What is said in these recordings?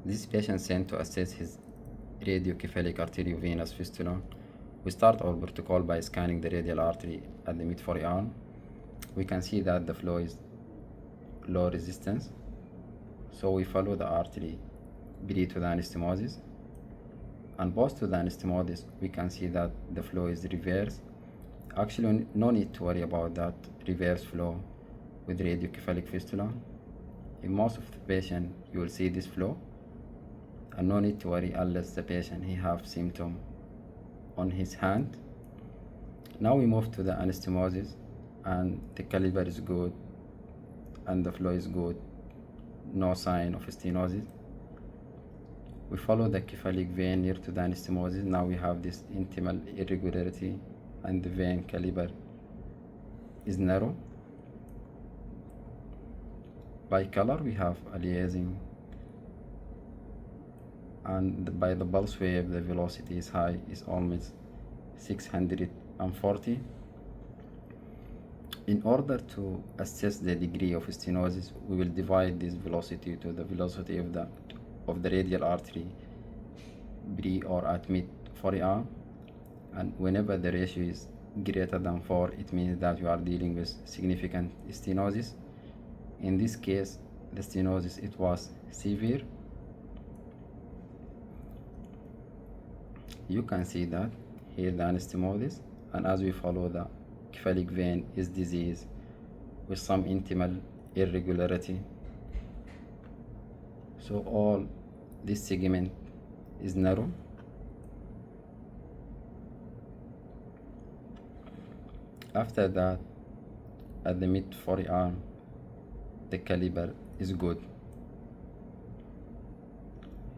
This patient sent to assess his radiocephalic arteriovenous fistula. We start our protocol by scanning the radial artery at the mid-forearm. We can see that the flow is low resistance, so we follow the artery pre to the anastmosis, and post to the anastmosis we can see that the flow is reverse. Actually, no need to worry about that reverse flow with radiocephalic fistula. In most of the patient you will see this flow, and no need to worry unless the patient he have symptom on his hand. Now we move to the anastomosis, and the caliber is good and the flow is good, no sign of stenosis. We follow the cephalic vein near to the anastomosis. Now we have this intimal irregularity and the vein caliber is narrow. By color we have aliasing, and by the pulse wave the velocity is high, is almost 640. In order to assess the degree of stenosis, we will divide this velocity to the velocity of the radial artery pre or at mid forearm, and whenever the ratio is greater than 4, it means that you are dealing with significant stenosis. In this case, the stenosis, it was severe. You can see that here the anastomosis, and as we follow the cephalic vein is diseased with some intimal irregularity. So all this segment is narrow. After that, at the mid forearm, the caliber is good.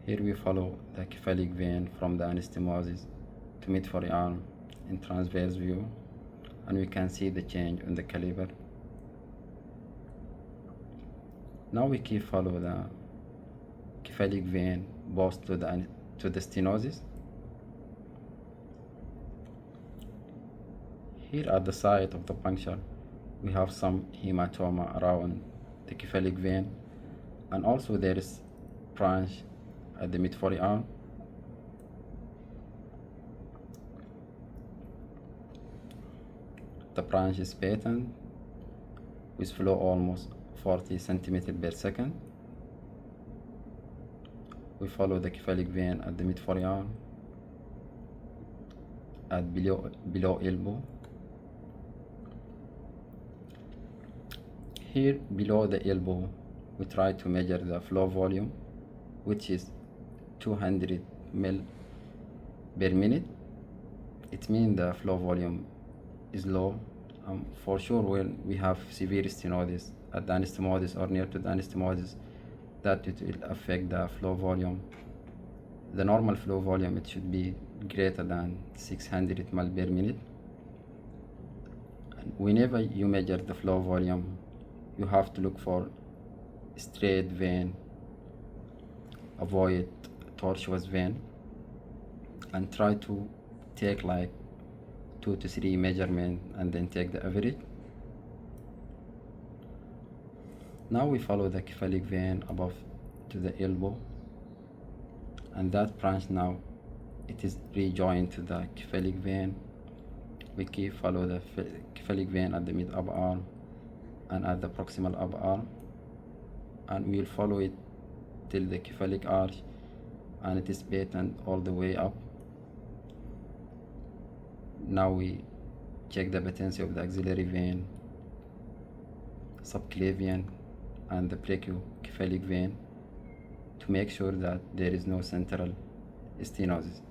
Here we follow the cephalic vein from the anastomosis to mid forearm in transverse view, and we can see the change in the caliber. Now we keep follow the cephalic vein both to the stenosis. Here at the site of the puncture we have some hematoma around the cephalic vein, and also there is branch at the mid forearm. The branch is patent with flow almost 40 centimeters per second. We follow the cephalic vein at the mid forearm at below elbow. Here below the elbow we try to measure the flow volume, which is 200 ml per minute. It means the flow volume is low. For sure, when we have severe stenosis at the anastomosis or near to the anastomosis, that it will affect the flow volume. The normal flow volume, it should be greater than 600 ml per minute. And whenever you measure the flow volume, you have to look for straight vein, avoid tortuous vein, and try to take like 2 to 3 measurements and then take the average. Now we follow the cephalic vein above to the elbow, and that branch now it is rejoined to the cephalic vein. We keep follow the cephalic vein at the mid upper arm and at the proximal upper arm, and we will follow it till the cephalic arch, and it is patent all the way up. Now we check the patency of the axillary vein, subclavian, and the brachiocephalic vein to make sure that there is no central stenosis.